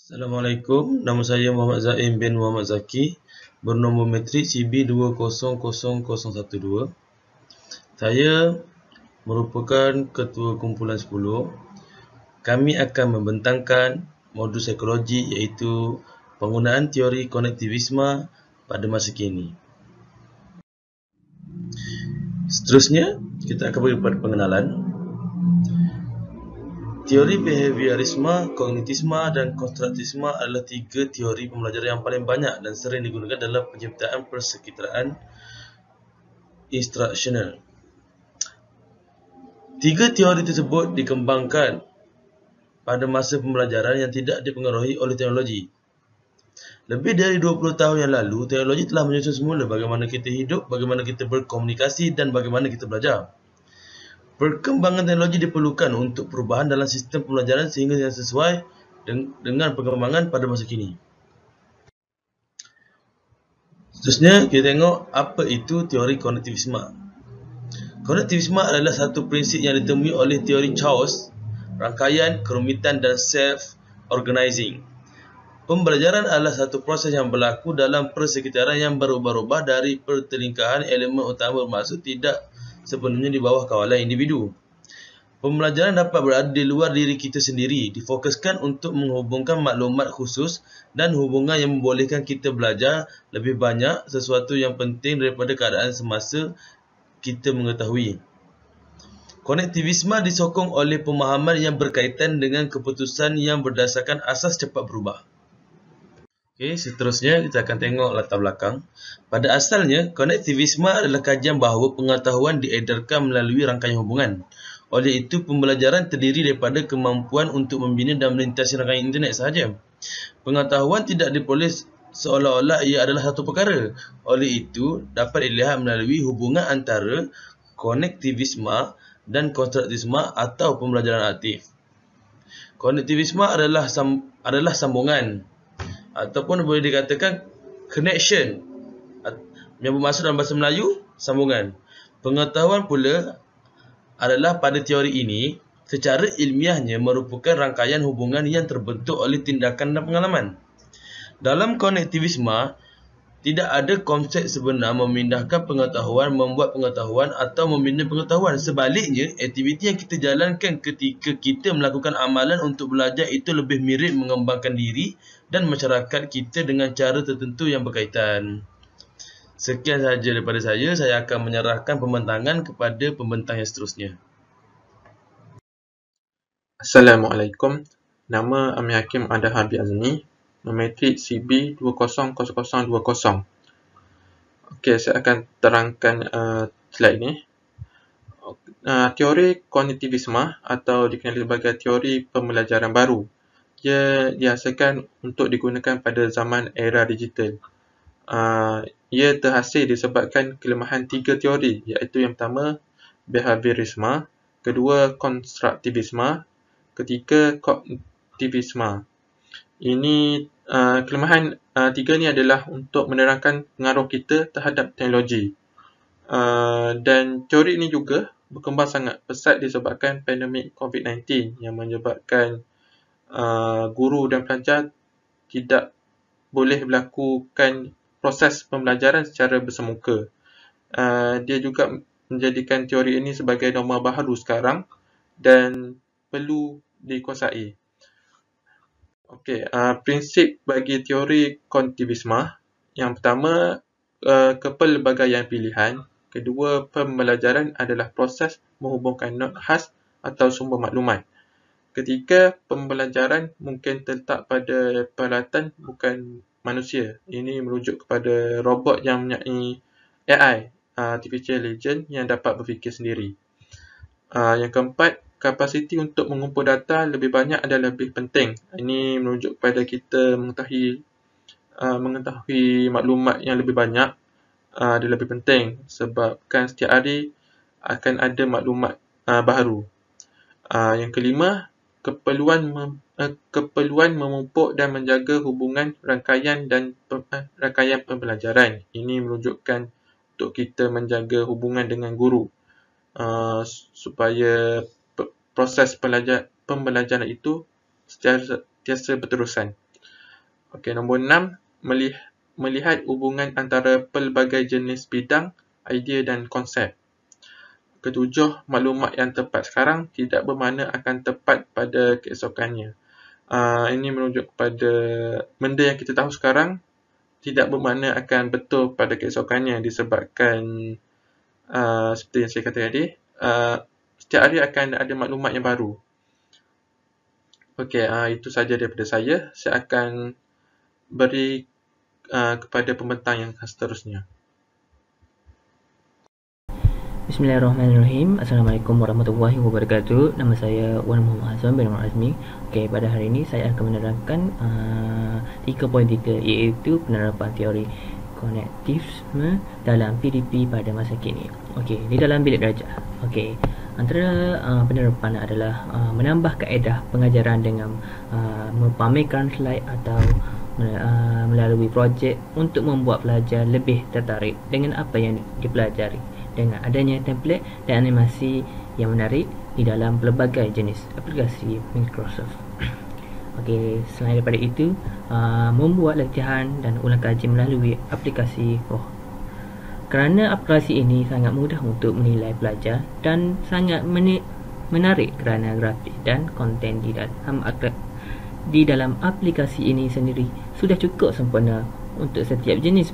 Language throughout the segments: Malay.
Assalamualaikum, nama saya Muhammad Zaim bin Muhammad Zaki, bernombor metrik CB200012. Saya merupakan ketua kumpulan 10. Kami akan membentangkan modul psikologi iaitu penggunaan teori konektivisme pada masa kini. Seterusnya, kita akan pergi kepada pengenalan. Teori behaviorisme, kognitisme dan konstruktivisme adalah tiga teori pembelajaran yang paling banyak dan sering digunakan dalam penciptaan persekitaran instruksional. Tiga teori tersebut dikembangkan pada masa pembelajaran yang tidak dipengaruhi oleh teknologi. Lebih dari 20 tahun yang lalu, teknologi telah menyusun semula bagaimana kita hidup, bagaimana kita berkomunikasi dan bagaimana kita belajar. Perkembangan teknologi diperlukan untuk perubahan dalam sistem pembelajaran sehingga yang sesuai dengan perkembangan pada masa kini. Seterusnya, kita tengok apa itu teori konektivisme. Konektivisme adalah satu prinsip yang ditemui oleh teori chaos, rangkaian, kerumitan dan self-organizing. Pembelajaran adalah satu proses yang berlaku dalam persekitaran yang berubah-ubah dari pertelingkahan elemen utama bermaksud tidak sepenuhnya di bawah kawalan individu. Pembelajaran dapat berada di luar diri kita sendiri, difokuskan untuk menghubungkan maklumat khusus dan hubungan yang membolehkan kita belajar lebih banyak sesuatu yang penting daripada keadaan semasa kita mengetahui. Konektivisme disokong oleh pemahaman yang berkaitan dengan keputusan yang berdasarkan asas cepat berubah. Okey, seterusnya kita akan tengok latar belakang. Pada asalnya, konektivisme adalah kajian bahawa pengetahuan diedarkan melalui rangkaian hubungan. Oleh itu, pembelajaran terdiri daripada kemampuan untuk membina dan melintasi rangkaian internet sahaja. Pengetahuan tidak diperoleh seolah-olah ia adalah satu perkara. Oleh itu, dapat dilihat melalui hubungan antara konektivisme dan konstruktivisme atau pembelajaran aktif. Konektivisme adalah sambungan ataupun boleh dikatakan connection yang bermaksud dalam bahasa Melayu, sambungan. Pengetahuan pula adalah pada teori ini secara ilmiahnya merupakan rangkaian hubungan yang terbentuk oleh tindakan dan pengalaman. Dalam konektivisme, tidak ada konsep sebenar memindahkan pengetahuan, membuat pengetahuan atau membina pengetahuan. Sebaliknya, aktiviti yang kita jalankan ketika kita melakukan amalan untuk belajar itu lebih mirip mengembangkan diri dan masyarakat kita dengan cara tertentu yang berkaitan. Sekian sahaja daripada saya. Saya akan menyerahkan pembentangan kepada pembentang yang seterusnya. Assalamualaikum. Nama Amir Hakim Adha Habib Azmi, metrik CB200020. Okey, saya akan terangkan slide ini. Teori kognitivisme atau dikenali sebagai teori pembelajaran baru. Ia dihasilkan untuk digunakan pada zaman era digital. Ia terhasil disebabkan kelemahan tiga teori, iaitu yang pertama behaviorisme, kedua konstruktivisme, ketiga kognitivisme. Ini kelemahan tiga ni adalah untuk menerangkan pengaruh kita terhadap teknologi. Dan teori ini juga berkembang sangat pesat disebabkan pandemik COVID-19 yang menyebabkan guru dan pelajar tidak boleh melakukan proses pembelajaran secara bersemuka. Dia juga menjadikan teori ini sebagai norma baharu sekarang dan perlu dikuasai. Okey, prinsip bagi teori kognitivisme. Yang pertama, kepelbagaian pilihan. Kedua, pembelajaran adalah proses menghubungkan not khas atau sumber maklumat. Ketiga, pembelajaran mungkin terletak pada peralatan bukan manusia. Ini merujuk kepada robot yang mempunyai AI, Artificial Intelligence, yang dapat berfikir sendiri. Yang keempat, kapasiti untuk mengumpul data lebih banyak adalah lebih penting. Ini merujuk kepada kita mengetahui maklumat yang lebih banyak adalah lebih penting sebabkan setiap hari akan ada maklumat baru. Yang kelima, keperluan memupuk dan menjaga hubungan rangkaian pembelajaran. Ini merujukkan untuk kita menjaga hubungan dengan guru supaya proses pembelajaran itu sentiasa berterusan. Okey, nombor 6, melihat hubungan antara pelbagai jenis bidang, idea dan konsep. Ketujuh, maklumat yang tepat sekarang tidak bermakna akan tepat pada keesokannya. Ini merujuk kepada benda yang kita tahu sekarang tidak bermakna akan betul pada keesokannya disebabkan seperti yang saya kata tadi, setiap hari akan ada maklumat yang baru. Okey, itu saja daripada saya. Saya akan beri kepada pembentang yang seterusnya. Bismillahirrahmanirrahim. Assalamualaikum warahmatullahi wabarakatuh. Nama saya Wan Muhammad Hassan bin Azmi. Okey, pada hari ini saya akan menerangkan 3.3 iaitu penerapan teori konektivisme dalam PDP pada masa kini. Okey, di dalam bilik belajar. Okey, antara penerapan adalah menambah kaedah pengajaran dengan mempamerkan slide atau melalui projek untuk membuat pelajar lebih tertarik dengan apa yang dipelajari dengan adanya template dan animasi yang menarik di dalam pelbagai jenis aplikasi Microsoft. Okey, selain daripada itu, membuat latihan dan ulang kaji melalui aplikasi Roh. Kerana aplikasi ini sangat mudah untuk menilai pelajar dan sangat menarik kerana grafik dan konten di dalam aplikasi ini sendiri sudah cukup sempurna untuk setiap jenis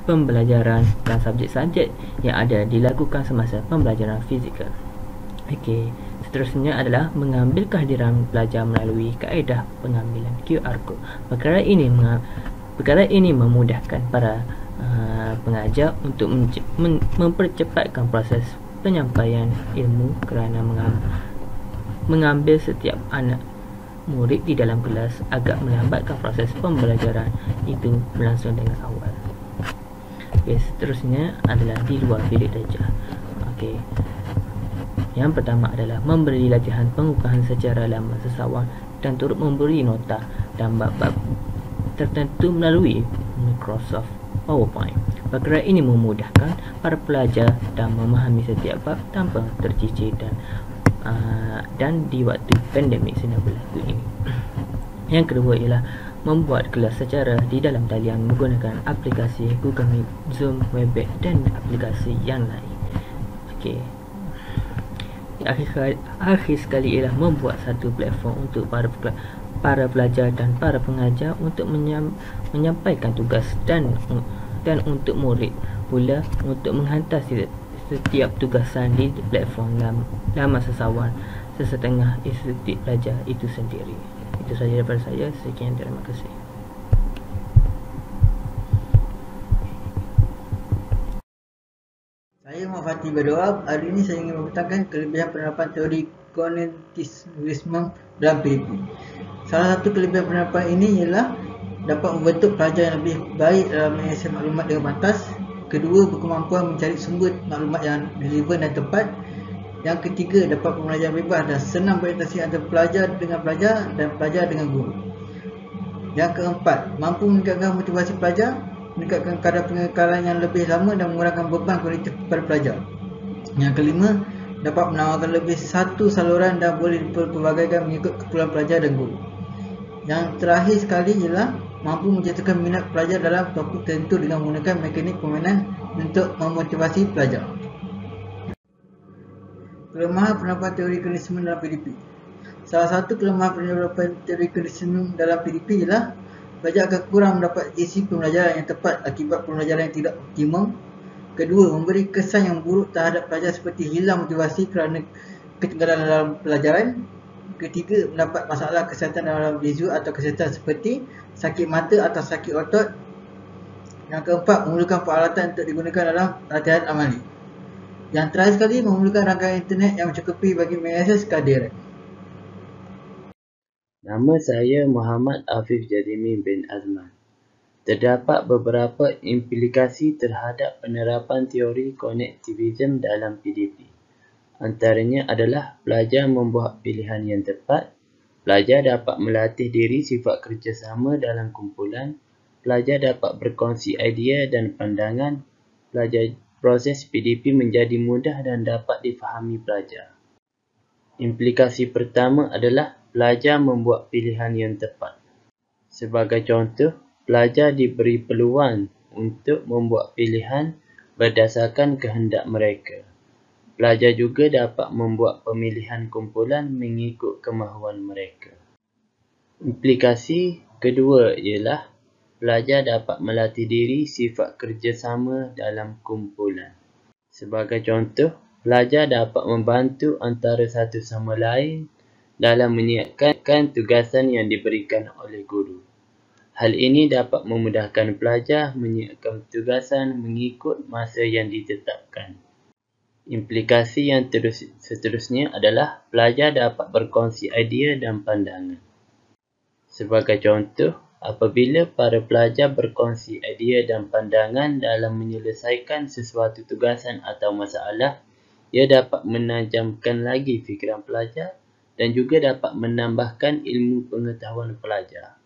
pembelajaran dan subjek-subjek yang ada dilakukan semasa pembelajaran fizikal. Okey, seterusnya adalah mengambil kehadiran pelajar melalui kaedah pengambilan QR code. Perkara ini memudahkan para pengajar untuk mempercepatkan proses penyampaian ilmu kerana mengambil setiap anak murid di dalam kelas agak melambatkan proses pembelajaran itu berlangsung dengan awal. Okey, seterusnya adalah di luar bilik belajar. Okey, yang pertama adalah memberi latihan pengukuhan secara laman sesawan dan turut memberi nota dan bab-bab tertentu melalui Microsoft PowerPoint. Perkara ini memudahkan para pelajar dan memahami setiap bab tanpa tercicir dan di waktu pandemik sedang berlaku ini. Yang kedua ialah membuat kelas secara di dalam talian menggunakan aplikasi Google Meet, Zoom, Webex dan aplikasi yang lain. Okey. Akhir sekali ialah membuat satu platform untuk para pelajar dan para pengajar untuk menyampaikan tugas dan untuk murid pula untuk menghantar setiap tugasan di platform laman sesawan sesetengah institut pelajar itu sendiri. Itu saja daripada saya. Sekian, terima kasih. Saya Muhammad Fatih Berdoa. Hari ini saya ingin membentangkan kelebihan penerapan teori konektivisme dalam PDP. Salah satu kelebihan penerapan ini ialah dapat membentuk pelajar yang lebih baik dalam mengakses maklumat dengan pantas. Kedua, berkemampuan mencari sumber maklumat yang relevan dan tepat. Yang ketiga, dapat pembelajaran bebas dan senang berinteraksi antara pelajar dengan pelajar dan pelajar dengan guru. Yang keempat, mampu meningkatkan motivasi pelajar, meningkatkan kadar pengekalan yang lebih lama dan mengurangkan beban kognitif kepada pelajar. Yang kelima, dapat menawarkan lebih satu saluran dan boleh diperbagaikan mengikut keperluan pelajar dan guru. Yang terakhir sekali ialah mampu menjatuhkan minat pelajar dalam topik tertentu dengan menggunakan mekanik permainan untuk memotivasi pelajar. Kelemahan penerapan teori konektivisme dalam PDP. Salah satu kelemahan penerapan teori konektivisme dalam PDP ialah pelajar akan kurang mendapat isi pembelajaran yang tepat akibat pembelajaran yang tidak optimum. Kedua, memberi kesan yang buruk terhadap pelajar seperti hilang motivasi kerana ketinggalan dalam pelajaran. Ketiga, mendapat masalah kesihatan dalam visual atau kesihatan seperti sakit mata atau sakit otot. Yang keempat, memerlukan peralatan untuk digunakan dalam latihan amali. Yang terakhir sekali, memerlukan rangkaian internet yang mencukupi bagi mengakses kehadiran. Nama saya Muhammad Afif Jadimi bin Azman. Terdapat beberapa implikasi terhadap penerapan teori konektivisme dalam PDP. Antaranya adalah pelajar membuat pilihan yang tepat, pelajar dapat melatih diri sifat kerjasama dalam kumpulan, pelajar dapat berkongsi idea dan pandangan, proses PDP menjadi mudah dan dapat difahami pelajar. Implikasi pertama adalah pelajar membuat pilihan yang tepat. Sebagai contoh, pelajar diberi peluang untuk membuat pilihan berdasarkan kehendak mereka. Pelajar juga dapat membuat pemilihan kumpulan mengikut kemahuan mereka. Implikasi kedua ialah pelajar dapat melatih diri sifat kerjasama dalam kumpulan. Sebagai contoh, pelajar dapat membantu antara satu sama lain dalam menyiapkan tugasan yang diberikan oleh guru. Hal ini dapat memudahkan pelajar menyiapkan tugasan mengikut masa yang ditetapkan. Implikasi yang seterusnya adalah pelajar dapat berkongsi idea dan pandangan. Sebagai contoh, apabila para pelajar berkongsi idea dan pandangan dalam menyelesaikan sesuatu tugasan atau masalah, ia dapat menajamkan lagi fikiran pelajar dan juga dapat menambahkan ilmu pengetahuan pelajar.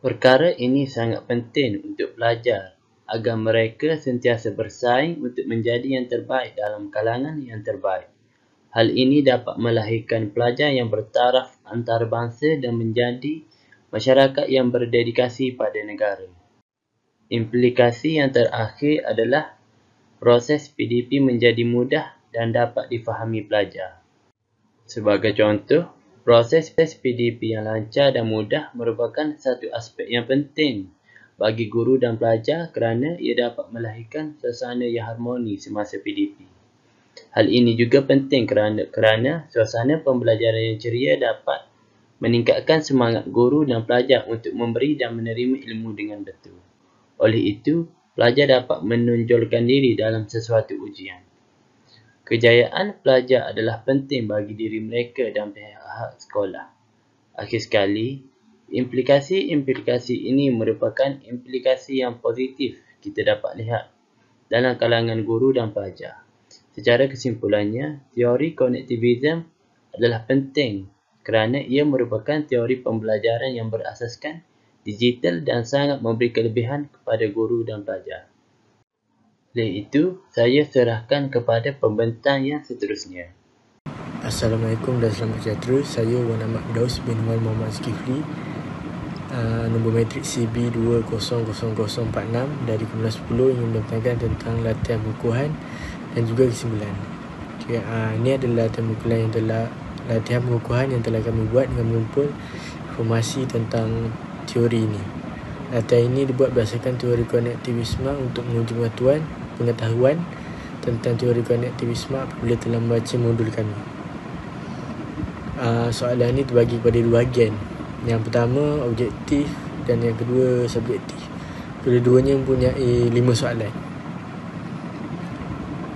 Perkara ini sangat penting untuk pelajar agar mereka sentiasa bersaing untuk menjadi yang terbaik dalam kalangan yang terbaik. Hal ini dapat melahirkan pelajar yang bertaraf antarabangsa dan menjadi masyarakat yang berdedikasi pada negara. Implikasi yang terakhir adalah proses PDP menjadi mudah dan dapat difahami pelajar. Sebagai contoh, proses PDP yang lancar dan mudah merupakan satu aspek yang penting bagi guru dan pelajar kerana ia dapat melahirkan suasana yang harmoni semasa PDP. Hal ini juga penting kerana suasana pembelajaran yang ceria dapat meningkatkan semangat guru dan pelajar untuk memberi dan menerima ilmu dengan betul. Oleh itu, pelajar dapat menonjolkan diri dalam sesuatu ujian. Kejayaan pelajar adalah penting bagi diri mereka dan pihak sekolah. Akhir sekali, implikasi-implikasi ini merupakan implikasi yang positif kita dapat lihat dalam kalangan guru dan pelajar. Secara kesimpulannya, teori konektivisme adalah penting kerana ia merupakan teori pembelajaran yang berasaskan digital dan sangat memberi kelebihan kepada guru dan pelajar. Oleh itu, saya serahkan kepada pembentang yang seterusnya. Assalamualaikum dan selamat sejahtera. Saya Wan Ahmad Daus bin Wan Muhammad Zulkifli, nombor matrik CB 20046 dari Kumpulan 10 yang membentangkan tentang latihan pengukuhan dan juga kesimpulan. Ini adalah latihan pengukuhan yang telah kami buat dengan mengumpul informasi tentang teori ini. Latihan ini dibuat berdasarkan teori konektivisme untuk menguji pengetahuan tentang teori konektivisme apabila telah membaca modul kami. Soalan ini terbagi kepada dua bahagian. Yang pertama objektif dan yang kedua subjektif. Kedua-duanya mempunyai 5 soalan.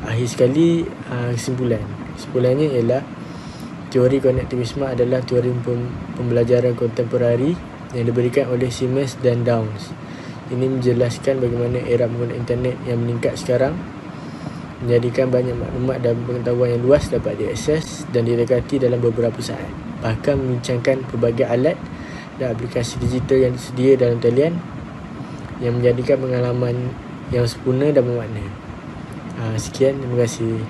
Akhir sekali, kesimpulan. Kesimpulannya ialah teori konektivisme adalah teori pembelajaran kontemporari yang diberikan oleh Siemens dan Downes. Ini menjelaskan bagaimana era penggunaan internet yang meningkat sekarang menjadikan banyak maklumat dan pengetahuan yang luas dapat diakses dan didekati dalam beberapa saat. Bahkan membincangkan pelbagai alat dan aplikasi digital yang tersedia dalam talian yang menjadikan pengalaman yang sempurna dan bermakna. Sekian, terima kasih.